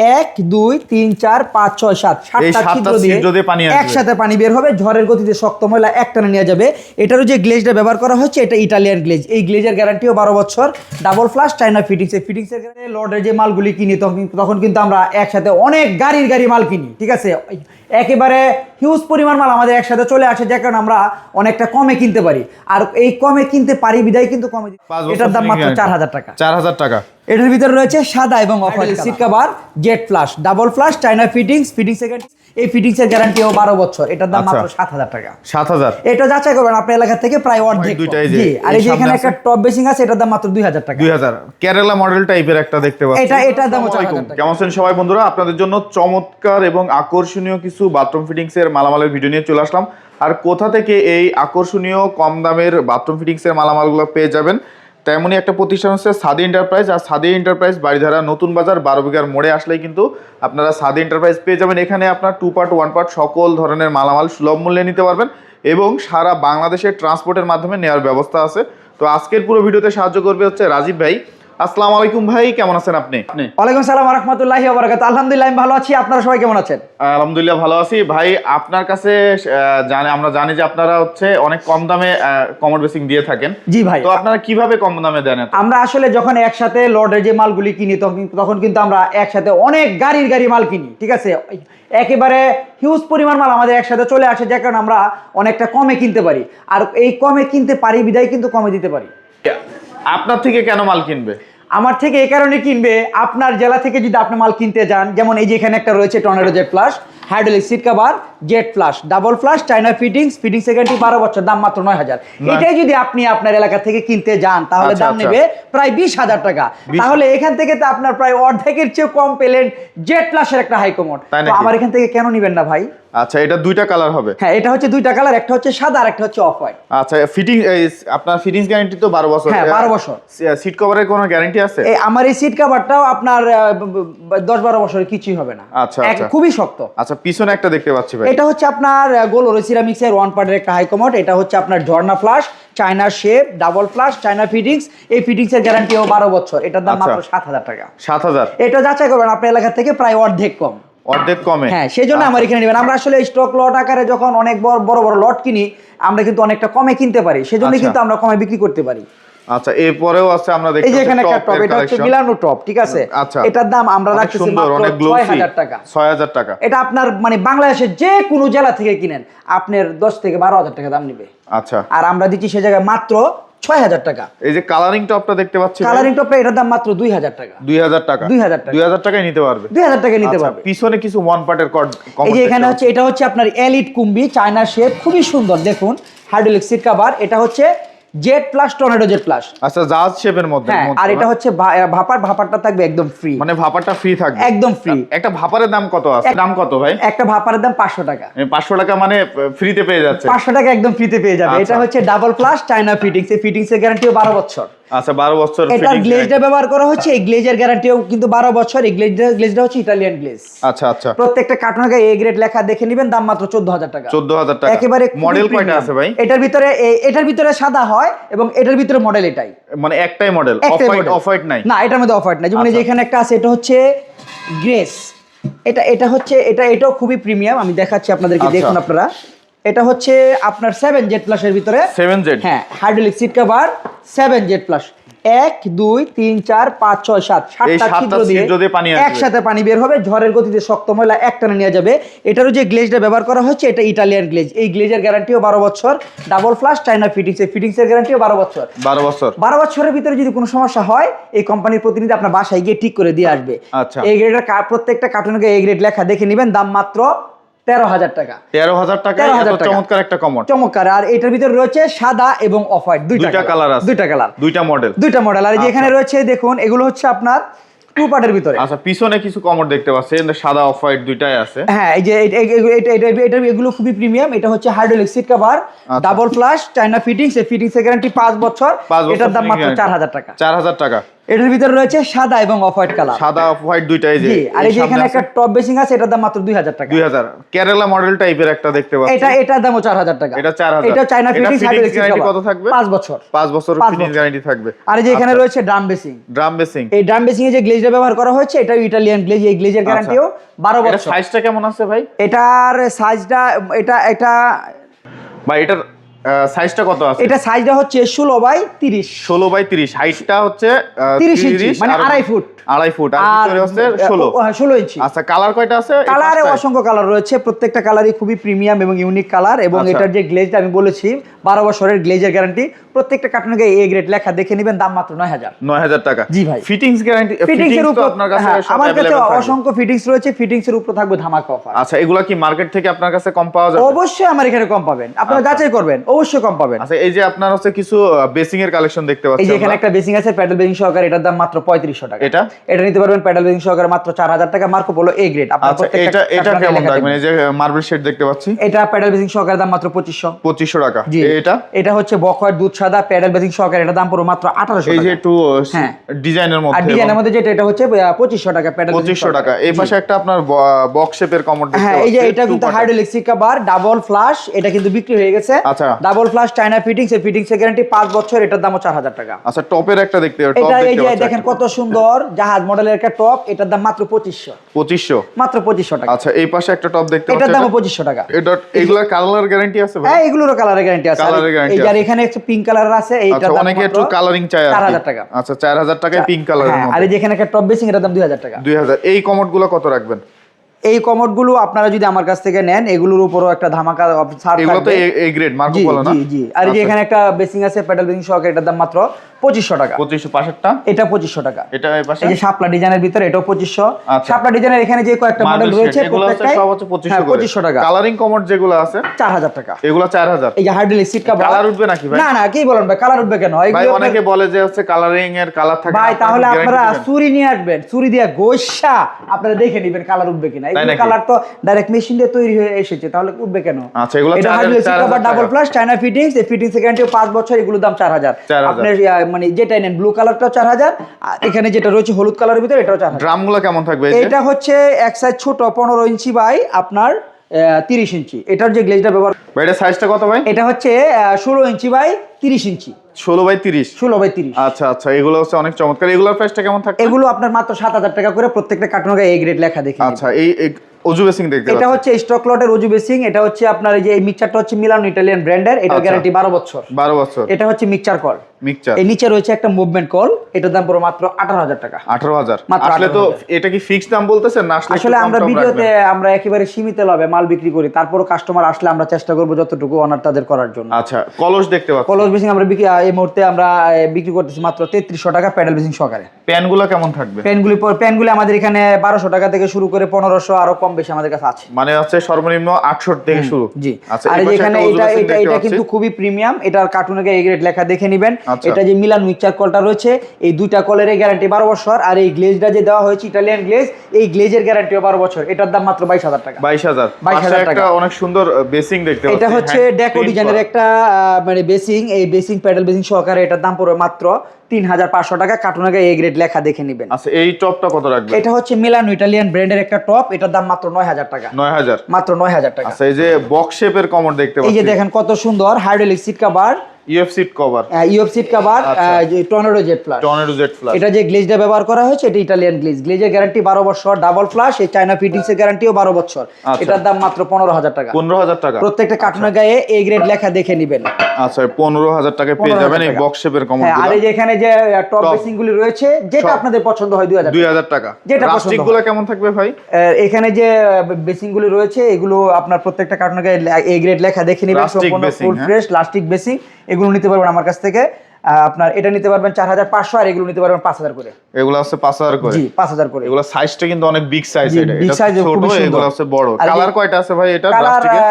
1 2 3 4 5 6 7 সাতটা ছিদ্র দিয়ে একসাথে পানি বের হবে, ঝড়ের গতিতে শক্ত ময়লা একটানে নিয়ে যাবে। এটারও যে গ্লেজটা ব্যবহার করা হচ্ছে এটা ইটালিয়ান গ্লেজ। এই গ্লেজের গ্যারান্টিও 12 বছর। Double flush China fittings. এই ফিটিংসের লর্ডের যে মালগুলি কিনি তখন কিন্তু আমরা একসাথে অনেক গাড়ি মাল কিনি, ঠিক আছে। একেবারে হিউজ পরিমাণ মাল আমাদের একসাথে চলে আসে, যে কারণে আমরা অনেকটা কমে কিনতে পারি। আর এই কমে কিনতে পারি বিদায় কিন্তু কমে। এটার দাম মাত্র 4000 টাকা। 4000 টাকা। এটার ভিতরে রয়েছে সাদা এবং অফাইল seat cover, jet flush, double flush, China fittings. এই ফিটিংসের গ্যারান্টিও 12 বছর। এটার দাম মাত্র 7000 টাকা। 7000। এটা যাচাই করবেন আপনার এলাকা থেকে প্রায় অর্ধেক। জি, আর এই যে এখানে একটা টপ বেসিং আছে, এটার দাম মাত্র 2000 টাকা। 2000 কেরালা মডেল টাইপের একটা দেখতে পাচ্ছেন। এটার দাম 4000 টাকা। কেমন আছেন সবাই বন্ধুরা? আপনাদের জন্য চমৎকার এবং আকর্ষণীয় কিছু বাথরুম ফিটিংস এর মালামালের ভিডিও নিয়ে চলে আসলাম। আর কোথা থেকে এই আকর্ষণীয় কম দামের বাথরুম ফিটিংস এর মালামালগুলো পেয়ে যাবেন, তেমনই একটা প্রতিষ্ঠান হচ্ছে সাদি এন্টারপ্রাইজ। আর সাদি এন্টারপ্রাইজ বাড়িধারা নতুন বাজার 12 বিঘার মোড়ে আসলেই কিন্তু আপনারা সাদি এন্টারপ্রাইজ পেয়ে যাবেন। এখানে আপনার 2 পার্ট 1 পার্ট সকল ধরনের মালামাল সুলভ মূল্যে নিতে পারবেন এবং সারা বাংলাদেশের ট্রান্সপোর্টের মাধ্যমে নেওয়ার ব্যবস্থা আছে। তো আজকের পুরো ভিডিওতে সাহায্য করবে হচ্ছে রাজীব ভাই। আসসালামু আলাইকুম ভাই, কেমন আছেন আপনি? ওয়ালাইকুম সালাম ওয়া রাহমাতুল্লাহি ওয়া বারাকাতুহু। আলহামদুলিল্লাহ আমি ভালো আছি, আপনারা সবাই কেমন আছেন? আলহামদুলিল্লাহ ভালো আছি ভাই। আপনার কাছে আমরা জানি যে আপনারা হচ্ছে অনেক কম দামে কমোড বেসিং দিয়ে থাকেন। জি ভাই। তো আপনারা কিভাবে কম দামে দেন? আমরা আসলে যখন একসাথে লর্ডের যে মালগুলি কিনি তখন কিন্তু আমরা একসাথে অনেক গাড়ি মাল কিনি, ঠিক আছে। একেবারে হিউজ পরিমাণ মাল আমাদের একসাথে চলে আসে, যে কারণে আমরা অনেকটা কমে কিনতে পারি। আর এই কমে কিনতে পারি বিদায় কিন্তু কমে দিতে পারি। আপনার থেকে কেন মাল কিনবে? আমার থেকে এই কারণে কিনবে, আপনার জেলা থেকে যদি আপনি মাল কিনতে যান, যেমন এই যে এখানে একটা রয়েছে tornado jet flush, hydraulic seat cover, jet flush, double flush, China fittings guarantee 12 বছর, দাম মাত্র 9000। এটাই যদি আপনি আপনার এলাকা থেকে কিনতে যান তাহলে দাম নেবে প্রায় 20000 টাকা। তাহলে এখান থেকে তো আপনার প্রায় অর্ধেকের চেয়ে কম পেলেন জেট ফ্লাশের একটা হাই কমোড। তো আমার এখান থেকে কেন নিবেন না ভাই? আচ্ছা, এটা দুইটা কালার হবে? হ্যাঁ, এটা হচ্ছে দুইটা কালার, একটা হচ্ছে সাদা আর একটা হচ্ছে অফ হোয়াইট। আচ্ছা, আপনার ফিটিংস গ্যারান্টি তো 12 বছর? হ্যাঁ, 12 বছর। সিট কভারের কোনো গ্যারান্টি আছে? আমার এই সিট কভারটাও আপনার 10-12 বছরের কিছুই হবে না। আচ্ছা, খুবই শক্ত। আচ্ছা, পিছনে একটা দেখতে পাচ্ছি ভাই। এটা হচ্ছে আপনার গোলোরে সিরামিক্স এর 1 পার্টের একটা হাই কমোড। এটা হচ্ছে আপনার ঝর্ণা flush, China shape, double flush, China fittings. এই ফিটিংস এর গ্যারান্টিও 12 বছর। এটার দাম মাত্র 7000 টাকা। 7000। এটা যাচাই করবেন আপনার এলাকা থেকে প্রায় অর্ধেক কম। অর্ধেক কমে? হ্যাঁ, সেজন্য আমার এখানে নেবেন। আমরা আসলে স্টক লট আকারে যখন অনেক বড় লট কিনি, আমরা কিন্তু অনেকটা কমে কিনতে পারি, সেজন্য কিন্তু আমরা কমে বিক্রি করতে পারি। আচ্ছা, এরপরেও আছে আমরা দেখতে এই যে এখানে একটা টপ, এটা হচ্ছে মিলানো টপ, ঠিক আছে। আচ্ছা, এটার দাম আমরা রাখতেছি মাত্র 6000 টাকা। 6000 টাকা। এটা আপনার মানে বাংলাদেশের যে কোনো জেলা থেকে কিনেন আপনার 10 থেকে 12000 টাকা দাম নেবে। আচ্ছা, আর আমরা দিচ্ছি সে জায়গায় মাত্র 6000 টাকা। এই যে কালারিং টপটা দেখতে পাচ্ছি, কালারিং টপটা এটার দাম মাত্র 2000 টাকা। 2000 টাকা? 2000 টাকায় নিতে পারবে? 2000 টাকায় নিতে পারবে। পিছনে কিছু ওয়ান পার্টের কমোড, এই যে এখানে হচ্ছে, এটা হচ্ছে আপনার এলিট কুম্বি, চায়না শেপ, খুবই সুন্দর দেখুন, হাইড্রোলিক সিট কভার। এটা হচ্ছে jet plus, tornado jet plus. আচ্ছা, জাহাজ শেপের মধ্যে। আর এটা হচ্ছে ভাপারটা থাকবে একদম ফ্রি, মানে ভাপারটা ফ্রি থাকবে একদম ফ্রি। একটা ভাপারের দাম কত আছে? দাম কত ভাই? একটা ভাপারের দাম 500 টাকা। 500 টাকা মানে ফ্রিতে পেয়ে যাচ্ছে? 500 টাকা একদম ফ্রিতে পেয়ে যাবে। এটা হচ্ছে ডাবল ফ্লাশ, চায়না ফিটিংস। এই ফিটিংস এর গ্যারান্টিও 12 বছর। আচ্ছা, 12 বছর। এটা গ্লেজটা ব্যবহার করা হচ্ছে, এই গ্লেজের গ্যারান্টিও কিন্তু 12 বছর। এই গ্লেজটা হচ্ছে ইটালিয়ান গ্লেজ। আচ্ছা আচ্ছা। প্রত্যেকটা কার্টুনে গায়ে এ গ্রেড লেখা দেখে নেবেন, দাম মাত্র 14000 টাকা। 14000 টাকা। একেবারে মডেল কয়টা আছে ভাই? এটার ভিতরে সাদা হয় এবং এটার ভিতরে মডেল এটাই, মানে একটাই মডেল, অফ হোয়াইট নাই? না, এটার মধ্যে অফ হোয়াইট নাই। যেমন এই যে এখানে একটা আছে, এটা হচ্ছে গ্রেস। এটা হচ্ছে এটাও খুবই প্রিমিয়াম। আমি দেখাচ্ছি আপনাদেরকে, দেখুন আপনারা। এটা হচ্ছে আপনার 7 জেড প্লাসের ভিতরে। 7 জেড? হ্যাঁ, hydraulic seat cover, 7 Z plus. 1 2 3 4 5 6 7 সাতটা ছিদ্র দিয়ে একসাথে পানি বের হবে, ঝড়ের গতিতে শক্ত ময়লা একটানে নিয়ে যাবে। এটারও যে গ্লেজটা ব্যবহার করা হচ্ছে এটা ইটালিয়ান গ্লেজ। এই গ্লেজের গ্যারান্টিও 12 বছর। ডাবল ফ্লাশ, চায়না ফিটিংস এর গ্যারান্টিও 12 বছর। 12 বছর। 12 বছরের ভিতরে যদি কোনো সমস্যা হয়, এই কোম্পানির প্রতিনিধি আপনার বাসায় গিয়ে ঠিক করে দিয়ে আসবে। আচ্ছা, এই গ্রেডের প্রত্যেকটা কার্টুনে এ গ্রেড লেখা দেখে নেবেন, দাম মাত্র 13000 টাকা। 13000 টাকা। এত চমৎকার একটা কমোড। চমৎকার। আর এটার ভিতরে রয়েছে সাদা এবং অফ হোয়াইট, দুইটা কালার আছে। দুইটা মডেল। আর যে এখানে রয়েছে দেখুন, এগুলো হচ্ছে আপনার 2 পার্টের ভিতরে। আচ্ছা, পিছনে কিছু কমোড দেখতে পাচ্ছেন, সাদা অফ হোয়াইট দুইটাই আছে। হ্যাঁ, এই যে এগুলো খুবই প্রিমিয়াম। এটা হচ্ছে hydraulic seat cover, double flush, China fittings. এই ফিটিংস এর গ্যারান্টি 5 বছর। এটার দাম মাত্র 4000 টাকা। 4000 টাকা। এটার ভিতরে রয়েছে সাদা এবং অফ হোয়াইট কালার, সাদা অফ হোয়াইট দুইটাই যে। জি, আর এই যে এখানে একটা টপ বেসিং আছে, এটার দাম মাত্র 2000 টাকা। 2000 কেরালা মডেল টাইপের একটা দেখতে পাচ্ছি, এটার দামও 4000 টাকা। এটা 4000। এটা চায়না ফিটিংস, গ্যারান্টি কত থাকবে? 5 বছর। 5 বছর ফিটিংস গ্যারান্টি থাকবে। আর এই যে এখানে রয়েছে ড্রাম বেসিং। ড্রাম বেসিং, এই ড্রাম বেসিং এ যে গ্লেজটা ব্যবহার করা হয়েছে এটা ইটালিয়ান গ্লেজ, এই গ্লেজের গ্যারান্টিও 12 এটা বছর। সাইজটা কেমন আছে ভাই? এটার সাইজটা এটা ভাই এটার সাইজটা কত আছে? এটা সাইজটা হচ্ছে 16/30। 16/30, হাইটটা হচ্ছে 30 ইঞ্চি, মানে 2.5 ফুট। 2.5 ফুট, আর ভিতরে হচ্ছে 16 ইঞ্চি। আচ্ছা, কালার কয়টা আছে? কালারে অসংখ্য কালার রয়েছে, প্রত্যেকটা কালারই খুবই প্রিমিয়াম এবং ইউনিক কালার, এবং এটার যে গ্লেজটা আমি বলেছি 12 বছরের গ্লেজের গ্যারান্টি, প্রত্যেকটা কার্টুনে এ গ্রেড লেখা, দেখে নেবেন, দাম মাত্র 9000 টাকা। জি ভাই। ফিটিংস গ্যারান্টি, ফিটিংস এর উপর আপনার কাছে সব আমার কাছে अवेलेबल থাকবে? অসংখ্য ফিটিংস রয়েছে, ফিটিংস এর উপর থাকবে ধামাকা অফার। আচ্ছা, এগুলা কি মার্কেট থেকে আপনার কাছে কম পাওয়া যাবে? অবশ্যই আমার এখানে কম পাবেন, আপনারা যাচাই করবেন, অবশ্যই কম পাবেন। আচ্ছা, এই যে আপনার হচ্ছে কিছু বেসিং এর কালেকশন দেখতে পাচ্ছি, এই যে এখানে একটা বেসিং আছে প্যাডেল বেসিং সহকারে, এটার দাম মাত্র 3500 টাকা। এটা নিতে পারবেন প্যাডেল বেসিং সহকারে মাত্র 4000 টাকা, মার্কো পোলো এ গ্রেড। আপনার প্রত্যেকটা এটা কেমন দাম? মানে যে মার্বেল শেড দেখতে পাচ্ছি, এটা প্যাডেল বেসিং সহকারে দাম মাত্র 2500 টাকা। এটা হচ্ছে বকওয়ার্ড দুধ সাদা প্যাডেল বেসিং সহকারে, এটা দাম পুরো মাত্র 1800 টাকা। এই যে একটু ডিজাইনের মধ্যে, আর ডিজাইনের মধ্যে যেটা, এটা হচ্ছে 2500 টাকা প্যাডেল 2500 টাকা। এই পাশে একটা আপনার বক্স শেপের কমোড দেখতে পাচ্ছি। হ্যাঁ, এই যে এটা কিন্তু হাইড্রোলিক সিকা বার ডাবল ফ্লাশ, এটা কিন্তু বিক্রি হয়ে গেছে। আচ্ছা, ডাবল ফ্লাশ চায়না ফিটিংস, এর ফিটিংস এর গ্যারান্টি 5 বছর, এটার দামও 4000 টাকা। আচ্ছা, টপের একটা দেখতে পাচ্ছি, এটা এই যে দেখেন কত সুন্দর জাহাজ মডেলের একটা টপ, এটার দাম মাত্র 2500 মাত্র 2500 টাকা। আচ্ছা, এই পাশে একটা টপ দেখতে পাচ্ছি, এটার দামও 2500 টাকা। এটা এগুলার কালার গ্যারান্টি আছে ভাই? হ্যাঁ, এগুলোরও কালারের গ্যারান্টি আছে। এই যে এখানে একটা পিঙ্ক কালার আছে, এইটার দাম অনেকে একটু কালারিং চায়, 4000 টাকা। আচ্ছা, 4000 টাকায় পিঙ্ক কালারের মধ্যে। আর এই যে এখানে একটা টপ বেসিং, এটার দাম 2000 টাকা। 2000। এই কমোডগুলো কত রাখবেন? এই কমোডগুলো আপনারা যদি আমার কাছ থেকে নেন, এগুলোর উপরও একটা ধামাকা ছাড় থাকবে। এগুলো তো এ গ্রেড মার্কো পোলো না? জি জি। আর এই যে এখানে একটা বেসিং আছে প্যাডেল বেসিং সহকারে, এটার দাম মাত্র 2500 টাকা। 2500 পাশেরটা? এটা 2500 টাকা। এটা এই পাশে এই যে শাপলা ডিজাইনের ভিতরে, এটাও 2500। শাপলা ডিজাইনের এখানে যে কয়েকটা মডেল রয়েছে, প্রত্যেকটাই সব হচ্ছে 2500 টাকা। কালারিং কমোড যেগুলো আছে 4000 টাকা। এগুলো 4000। এই যে হাইড্রোলিক সিট কভার, কালার উঠবে নাকি ভাই? না না, কি বলেন ভাই, কালার উঠবে কেন? ভাই অনেকে বলে যে হচ্ছে কালারিং এর কালার থাকে ভাই, তাহলে আপনারা ছুরি নিয়ে আসবেন, ছুরি দিয়ে গোশা আপনারা দেখে নেবেন কালার উঠবে কিনা। এই কালার তো ডাইরেক্ট মেশিন দিয়ে তৈরি হয়ে এসেছে, তাহলে উঠবে কেন? আচ্ছা, এগুলো এটা hydraulic seat cover double flush China fittings, এই ফিটিংস এর গ্যারান্টি 5 বছর, এগুলো দাম 4000। আপনি মানে যেটা নেন ব্লু কালারটাও 4000, আর এখানে যেটা রয়েছে হলুদ কালারের ভিতরে, এটাও 4000। ড্রামগুলো কেমন থাকবে? এটা হচ্ছে এক সাইজ ছোট 15 ইঞ্চি বাই আপনার 30 ইঞ্চি। এটার যে গ্লেজটা ব্যবহার, ভাই এটা সাইজটা কত ভাই? এটা হচ্ছে 16 ইঞ্চি বাই 30 ইঞ্চি। 16/30। 16/30। আচ্ছা আচ্ছা, এগুলো হচ্ছে অনেক চমৎকার। এগুলোর প্রাইসটা কেমন থাকবে? এগুলো আপনার মাত্র 7000 টাকা করে, প্রত্যেকটা কার্টুনের গায়ে এ গ্রেড লেখা দেখে। আচ্ছা, এই ওজু বেসিং দেখতে এটা হচ্ছে স্টক লটের ওজু বেসিং। এটা হচ্ছে আপনার এই যে এই মিক্সচারটা হচ্ছে মিলানো ইটালিয়ান ব্র্যান্ডের, এটার গ্যারান্টি 12 বছর। 12 বছর। এটা হচ্ছে মিক্সচার কল। মিক্সচার। এই নিচে রয়েছে একটা মুভমেন্ট কল, এটার দাম পুরো মাত্র 18000 টাকা। 18000। মাত্র আসলে তো এটা কি ফিক্সড দাম বলতেছেন না? আসলে আমরা ভিডিওতে আমরা একেবারে সীমিত লাভে মাল বিক্রি করি, তারপরও কাস্টমার আসলে আমরা চেষ্টা করব যতটুকু অনার তাদের করার জন্য। আচ্ছা, কলস দেখতে পাচ্ছি। কলস বেসিং আমরা এই মুহূর্তে আমরা বিক্রি করতেছি মাত্র 3300 টাকা প্যাডেল বেসিং সহকারে। প্যানগুলো কেমন থাকবে? প্যানগুলি আমাদের এখানে 1200 টাকা থেকে শুরু করে 1500, আরো কম বেশি আমাদের কাছে আছে। মানে হচ্ছে সর্বনিম্ন 800 থেকে শুরু। জি। আচ্ছা, আর এখানে এটা কিন্তু খুবই প্রিমিয়াম, এটার কার্টুনের গায়ে এ গ্রেড লেখা দেখে নেবেন। এটা যে মিলান মিক্সচার কলটা রয়েছে, এই দুইটা কলের গ্যারান্টি 12 বছর, আর এই গ্লেজটা যে দেওয়া হয়েছে ইটালিয়ান গ্লেজ, এই গ্লেজের গ্যারান্টিও 12 বছর। এটার দাম মাত্র 22000 টাকা। 22000 টাকা। অনেক সুন্দর বেসিং দেখতে পাচ্ছি। এটা হচ্ছে ডেকো ডিজাইনের একটা মানে বেসিং, এই বেসিং প্যাডেল বেসিং সহকারে, এটার দাম পড়বে মাত্র 3500 টাকা। কার্টুনের গায়ে এ গ্রেড লেখা দেখে নেবেন। আচ্ছা, এই টপটা কত রাখবেন? এটা হচ্ছে মিলানো ইটালিয়ান ব্র্যান্ডের একটা টপ, এটার দাম মাত্র 9000 টাকা। 9000। মাত্র 9000 টাকা। আচ্ছা, এই যে বক্স শেপের কমোড দেখতে পাচ্ছি, এই যে দেখেন কত সুন্দর hydraulic seat cover, UF seat cover, seat cover, tornado jet flush. Tornado jet flush. এটা যে গ্লেজটা ব্যবহার করা হয়েছে, এটা ইটালিয়ান গ্লেজ, গ্লেজের গ্যারান্টি 12 বছর, ডাবল ফ্লাশ, এই চায়না ফিটিংস এর গ্যারান্টিও 12 বছর। এটার দাম মাত্র 15000 টাকা। 15000 টাকা। প্রত্যেকটা কার্টুনের গায়ে এ গ্রেড লেখা দেখে নেবেন। আচ্ছা, 15000 টাকা পেয়ে যাবেন এই বক্স শেপের কমোডগুলো। আর এই যে এখানে যে টপ বেসিং গুলি রয়েছে, যেটা আপনাদের পছন্দ হয় 2000 টাকা। যেটা প্লাস্টিক গুলো কেমন থাকবে ভাই? এখানে যে বেসিং গুলি রয়েছে, এগুলো আপনার প্রত্যেকটা কার্টুনের গায়ে এ গ্রেড লেখা দেখে নেবেন, সম্পূর্ণ ফুল ফ্রেশ প্লাস্টিক বেসিং। এগুলো নিতে পারবেন আমার কাছ থেকে। আপনার এটা নিতে পারবেন 4500, আর এগুলো নিতে পারবেন 5000 করে। এগুলো আছে 5000 করে। জি, 5000 করে। এগুলো সাইজটা কিন্তু অনেক বিগ সাইজ। এটা ছোট, এগুলো আছে বড়। কালার কয়টা আছে ভাই এটা প্লাস্টিকের?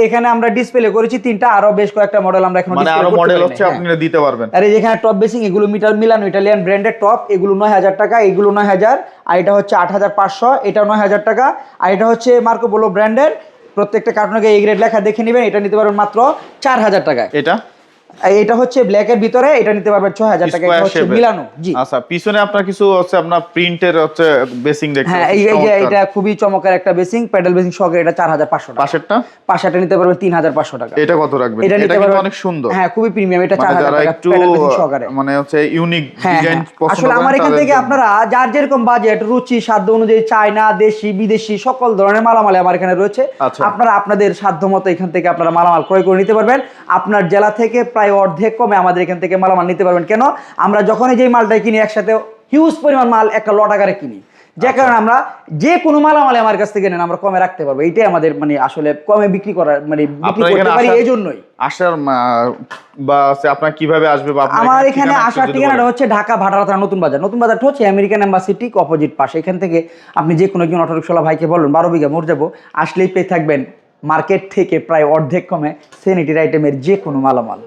এখানে আমরা ডিসপ্লে করেছি 3টা, আরো বেশ কয়েকটা মডেল আমরা এখন মানে আরো মডেল হচ্ছে আপনি দিতে পারবেন। আর এই যেখানে টপ বেসিং, এগুলো মিলানো ইটালিয়ান ব্র্যান্ডের টপ, এগুলো 9000 টাকা, এগুলো 9000, আর এটা হচ্ছে 8500, এটা 9000 টাকা, আর এটা হচ্ছে মার্কো পোলো ব্র্যান্ডের। প্রত্যেকটা কার্টুনে এ গ্রেড লেখা দেখে নেবেন, এটা নিতে পারবেন মাত্র 4000 টাকায়। এটা এটা হচ্ছে ব্ল্যাক এর ভিতরে, এটা নিতে পারবেন 6000 টাকা, এটা হচ্ছে মিলানো। জি আচ্ছা, পিছনে আপনার কিছু হচ্ছে আপনার প্রিন্টের হচ্ছে বেসিং দেখতে হ্যাঁ, এই যে এটা খুবই চমৎকার একটা বেসিং, প্যাডেল বেসিং সহকারে, এটা 4500 টাকা। পাশেরটা নিতে পারবেন 3500 টাকা। এটা কত রাখবেন? এটা কিন্তু অনেক সুন্দর। হ্যাঁ, খুবই প্রিমিয়াম, এটা 4000 টাকা প্যাডেল বেসিং সহকারে, মানে হচ্ছে ইউনিক ডিজাইন পছন্দ করেন। আসলে আমার এখান থেকে আপনারা যার যেরকম বাজেট, রুচি, সাধ্য অনুযায়ী চায়না, দেশি, বিদেশি সকল ধরনের মালামাল আমার এখানে রয়েছে। আপনারা আপনাদের সাধ্যমতো এখান থেকে আপনারা মালামাল ক্রয় করে নিতে পারবেন। আপনার জেলা থেকে প্রায় অর্ধেক কমে আমাদের এখান থেকে মালামাল নিতে পারবেন। কেন? আমরা যখনই যে মালটা কিনি একসাথে হিউজ পরিমাণ মাল একটা লট আকারে কিনি, যে কারণে আমরা যে কোনো মালামাল আমার কাছ থেকে নেন আমরা কমে রাখতে পারবো। এইটাই আমাদের মানে আসলে কমে বিক্রি করার মানে বিক্রি করতে পারি এই জন্যই। আসার বা আপনারা কিভাবে আসবে? বা আমার এখানে আসার ঠিকানাটা হচ্ছে ঢাকা ভাটারা থানা নতুন বাজার। নতুন বাজারটা হচ্ছে আমেরিকান এম্বাসি ঠিক অপোজিট পাশে। এখান থেকে আপনি যে কোনো একজন অটোরিকশাওয়ালা ভাইকে বলুন 12 বিঘা মোড় যাবো, আসলেই পেয়ে থাকবেন মার্কেট থেকে প্রায় অর্ধেক কমে স্যানিটারি আইটেমের যে কোনো মালামাল।